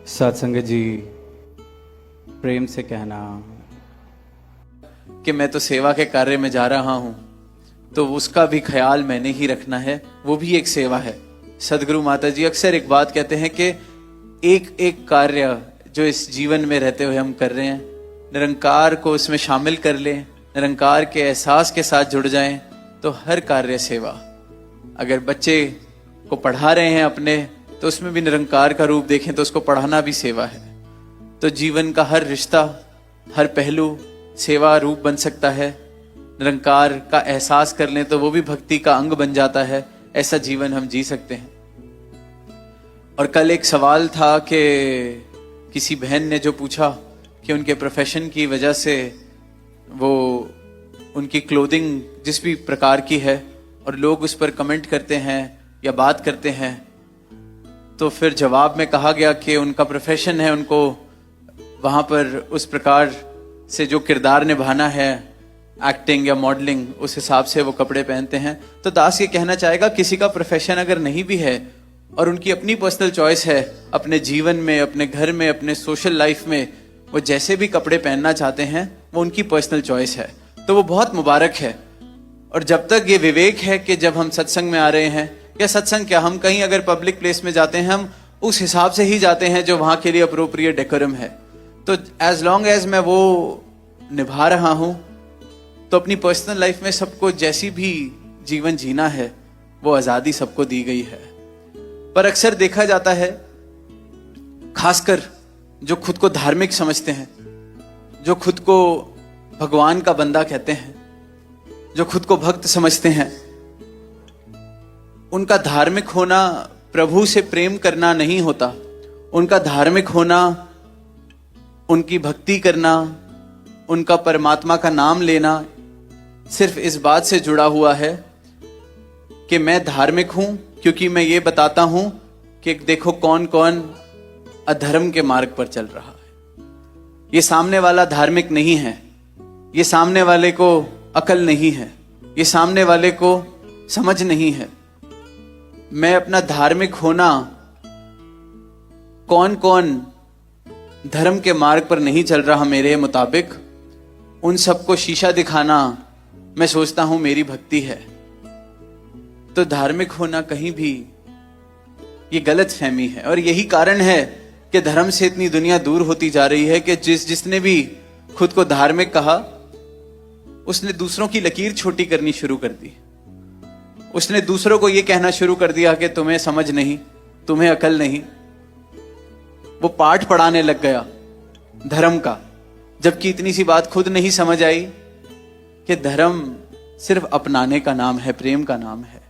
सत्संग जी, प्रेम से कहना कि मैं तो सेवा के कार्य में जा रहा हूं, तो उसका भी ख्याल मैंने ही रखना है, वो भी एक सेवा है। सदगुरु माता जी अक्सर एक बात कहते हैं कि एक एक कार्य जो इस जीवन में रहते हुए हम कर रहे हैं, निरंकार को उसमें शामिल कर लें, निरंकार के एहसास के साथ जुड़ जाएं, तो हर कार्य सेवा। अगर बच्चे को पढ़ा रहे हैं अपने, तो उसमें भी निरंकार का रूप देखें तो उसको पढ़ाना भी सेवा है। तो जीवन का हर रिश्ता, हर पहलू सेवा रूप बन सकता है। निरंकार का एहसास कर लें तो वो भी भक्ति का अंग बन जाता है। ऐसा जीवन हम जी सकते हैं। और कल एक सवाल था कि किसी बहन ने जो पूछा कि उनके प्रोफेशन की वजह से वो उनकी क्लोथिंग जिस भी प्रकार की है और लोग उस पर कमेंट करते हैं या बात करते हैं, तो फिर जवाब में कहा गया कि उनका प्रोफेशन है, उनको वहां पर उस प्रकार से जो किरदार निभाना है, एक्टिंग या मॉडलिंग, उस हिसाब से वो कपड़े पहनते हैं। तो दास ये कहना चाहेगा, किसी का प्रोफेशन अगर नहीं भी है और उनकी अपनी पर्सनल चॉइस है, अपने जीवन में, अपने घर में, अपने सोशल लाइफ में वो जैसे भी कपड़े पहनना चाहते हैं, वो उनकी पर्सनल चॉइस है, तो वो बहुत मुबारक है। और जब तक ये विवेक है कि जब हम सत्संग में आ रहे हैं, या सत्संग क्या, हम कहीं अगर पब्लिक प्लेस में जाते हैं, हम उस हिसाब से ही जाते हैं जो वहां के लिए अप्रोप्रिएट डेकोरम है। तो एज लॉन्ग एज मैं वो निभा रहा हूं, तो अपनी पर्सनल लाइफ में सबको जैसी भी जीवन जीना है वो आजादी सबको दी गई है। पर अक्सर देखा जाता है, खासकर जो खुद को धार्मिक समझते हैं, जो खुद को भगवान का बंदा कहते हैं, जो खुद को भक्त समझते हैं, उनका धार्मिक होना प्रभु से प्रेम करना नहीं होता। उनका धार्मिक होना, उनकी भक्ति करना, उनका परमात्मा का नाम लेना सिर्फ इस बात से जुड़ा हुआ है कि मैं धार्मिक हूं क्योंकि मैं ये बताता हूं कि देखो कौन कौन अधर्म के मार्ग पर चल रहा है। ये सामने वाला धार्मिक नहीं है, ये सामने वाले को अकल नहीं है, ये सामने वाले को समझ नहीं है। मैं अपना धार्मिक होना, कौन कौन धर्म के मार्ग पर नहीं चल रहा मेरे मुताबिक, उन सबको शीशा दिखाना मैं सोचता हूं मेरी भक्ति है। तो धार्मिक होना कहीं भी ये गलत फहमी है। और यही कारण है कि धर्म से इतनी दुनिया दूर होती जा रही है कि जिसने भी खुद को धार्मिक कहा, उसने दूसरों की लकीर छोटी करनी शुरू कर दी। उसने दूसरों को यह कहना शुरू कर दिया कि तुम्हें समझ नहीं, तुम्हें अकल नहीं। वो पाठ पढ़ाने लग गया धर्म का, जबकि इतनी सी बात खुद नहीं समझ आई कि धर्म सिर्फ अपनाने का नाम है, प्रेम का नाम है।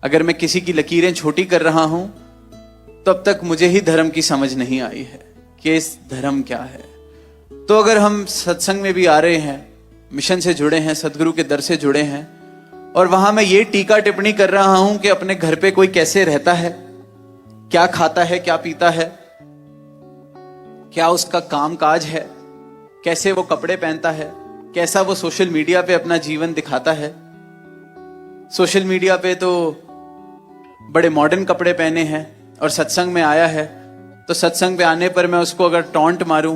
अगर मैं किसी की लकीरें छोटी कर रहा हूं, तब तक मुझे ही धर्म की समझ नहीं आई है कि इस धर्म क्या है। तो अगर हम सत्संग में भी आ रहे हैं, मिशन से जुड़े हैं, सदगुरु के दर से जुड़े हैं, और वहां मैं ये टीका टिप्पणी कर रहा हूं कि अपने घर पे कोई कैसे रहता है, क्या खाता है, क्या पीता है, क्या उसका काम काज है, कैसे वो कपड़े पहनता है, कैसा वो सोशल मीडिया पे अपना जीवन दिखाता है। सोशल मीडिया पे तो बड़े मॉडर्न कपड़े पहने हैं और सत्संग में आया है, तो सत्संग पे आने पर मैं उसको अगर टॉन्ट मारूं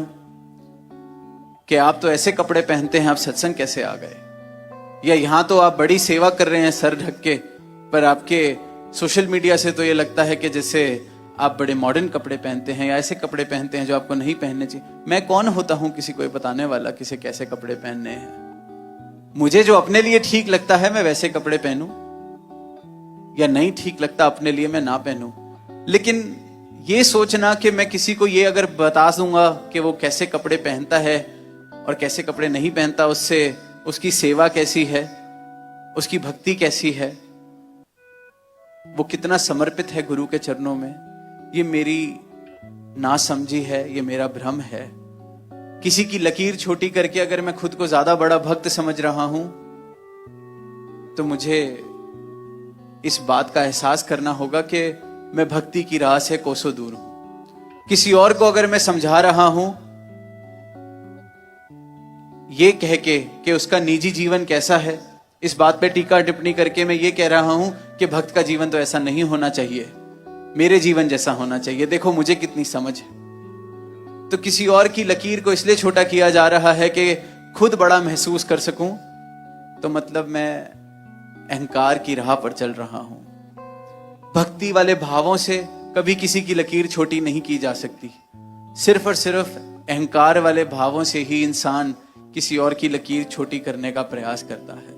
कि आप तो ऐसे कपड़े पहनते हैं, आप सत्संग कैसे आ गए, या यहां तो आप बड़ी सेवा कर रहे हैं सर ढक के, पर आपके सोशल मीडिया से तो ये लगता है कि जैसे आप बड़े मॉडर्न कपड़े पहनते हैं या ऐसे कपड़े पहनते हैं जो आपको नहीं पहनने चाहिए। मैं कौन होता हूं किसी को बताने वाला किसे कैसे कपड़े पहनने हैं। मुझे जो अपने लिए ठीक लगता है मैं वैसे कपड़े पहनूं, या नहीं ठीक लगता अपने लिए मैं ना पहनूं। लेकिन ये सोचना कि मैं किसी को ये अगर बता दूंगा कि वो कैसे कपड़े पहनता है और कैसे कपड़े नहीं पहनता, उससे उसकी सेवा कैसी है, उसकी भक्ति कैसी है, वो कितना समर्पित है गुरु के चरणों में, ये मेरी नासमझी है, ये मेरा भ्रम है। किसी की लकीर छोटी करके अगर मैं खुद को ज्यादा बड़ा भक्त समझ रहा हूं, तो मुझे इस बात का एहसास करना होगा कि मैं भक्ति की राह से कोसों दूर हूं। किसी और को अगर मैं समझा रहा हूं ये कह के कि उसका निजी जीवन कैसा है, इस बात पे टीका टिप्पणी करके मैं ये कह रहा हूं कि भक्त का जीवन तो ऐसा नहीं होना चाहिए, मेरे जीवन जैसा होना चाहिए। देखो मुझे कितनी समझ है, तो किसी और की लकीर को इसलिए छोटा किया जा रहा है कि खुद बड़ा महसूस कर सकूं, तो मतलब मैं अहंकार की राह पर चल रहा हूं। भक्ति वाले भावों से कभी किसी की लकीर छोटी नहीं की जा सकती। सिर्फ और सिर्फ अहंकार वाले भावों से ही इंसान किसी और की लकीर छोटी करने का प्रयास करता है।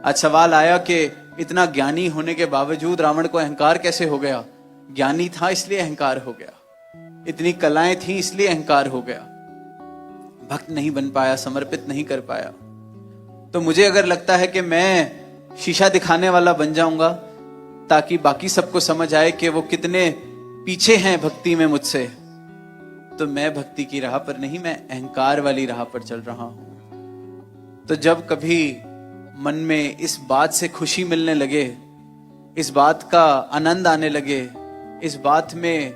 आज सवाल आया कि इतना ज्ञानी होने के बावजूद रावण को अहंकार कैसे हो गया? ज्ञानी था इसलिए अहंकार हो गया, इतनी कलाएं थी इसलिए अहंकार हो गया, भक्त नहीं बन पाया, समर्पित नहीं कर पाया। तो मुझे अगर लगता है कि मैं शीशा दिखाने वाला बन जाऊंगा ताकि बाकी सबको समझ आए कि वो कितने पीछे हैं भक्ति में मुझसे, तो मैं भक्ति की राह पर नहीं, मैं अहंकार वाली राह पर चल रहा हूं। तो जब कभी मन में इस बात से खुशी मिलने लगे, इस बात का आनंद आने लगे, इस बात में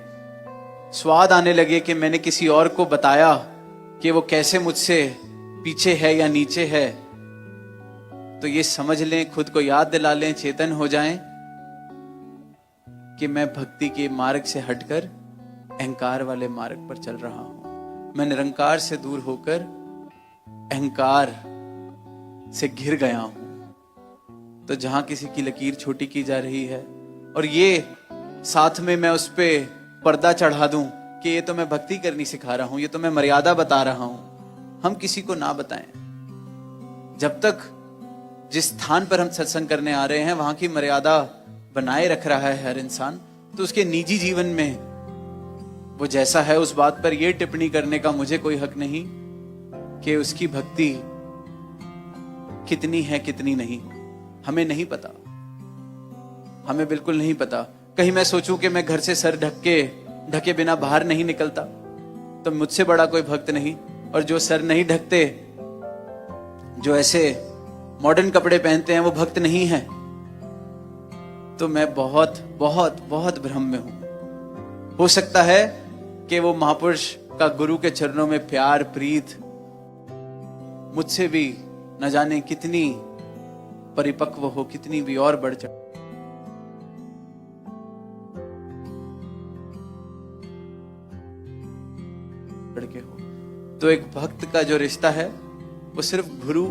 स्वाद आने लगे कि मैंने किसी और को बताया कि वो कैसे मुझसे पीछे है या नीचे है, तो ये समझ लें, खुद को याद दिला लें, चेतन हो जाएं कि मैं भक्ति के मार्ग से हटकर अहंकार वाले मार्ग पर चल रहा हूं। मैं निरंकार से दूर होकर अहंकार से घिर गया हूं। तो जहां किसी की लकीर छोटी की जा रही है और ये साथ में मैं उस पे पर्दा चढ़ा दूं कि ये तो मैं भक्ति करनी सिखा रहा हूं, ये तो मैं मर्यादा बता रहा हूं, हम किसी को ना बताएं। जब तक जिस स्थान पर हम सत्संग करने आ रहे हैं वहां की मर्यादा बनाए रख रहा है हर इंसान, तो उसके निजी जीवन में वो जैसा है उस बात पर यह टिप्पणी करने का मुझे कोई हक नहीं कि उसकी भक्ति कितनी है कितनी नहीं। हमें नहीं पता, हमें बिल्कुल नहीं पता। कहीं मैं सोचूं कि मैं घर से सर ढके बिना बाहर नहीं निकलता तो मुझसे बड़ा कोई भक्त नहीं, और जो सर नहीं ढकते, जो ऐसे मॉडर्न कपड़े पहनते हैं, वो भक्त नहीं है। तो मैं बहुत बहुत बहुत भ्रम में हूं। हो सकता है कि वो महापुरुष का गुरु के चरणों में प्यार प्रीत मुझसे भी न जाने कितनी परिपक्व हो, कितनी भी और बढ़ चढ़ के हो। तो एक भक्त का जो रिश्ता है वो सिर्फ गुरु,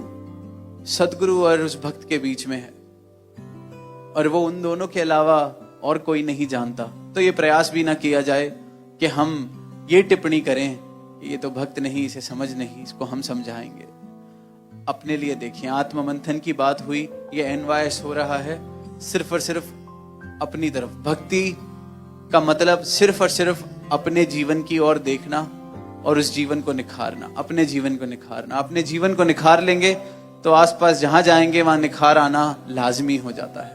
सदगुरु और उस भक्त के बीच में है, और वो उन दोनों के अलावा और कोई नहीं जानता। तो ये प्रयास भी ना किया जाए कि हम ये टिप्पणी करें ये तो भक्त नहीं, इसे समझ नहीं, इसको हम समझाएंगे। अपने लिए देखिए, आत्ममंथन की बात हुई, ये एनवायस हो रहा है सिर्फ और सिर्फ अपनी तरफ। भक्ति का मतलब सिर्फ और सिर्फ अपने जीवन की ओर देखना और उस जीवन को निखारना, अपने जीवन को निखारना। अपने जीवन को निखार लेंगे तो आसपास जहां जाएंगे वहां निखार आना लाजमी हो जाता है।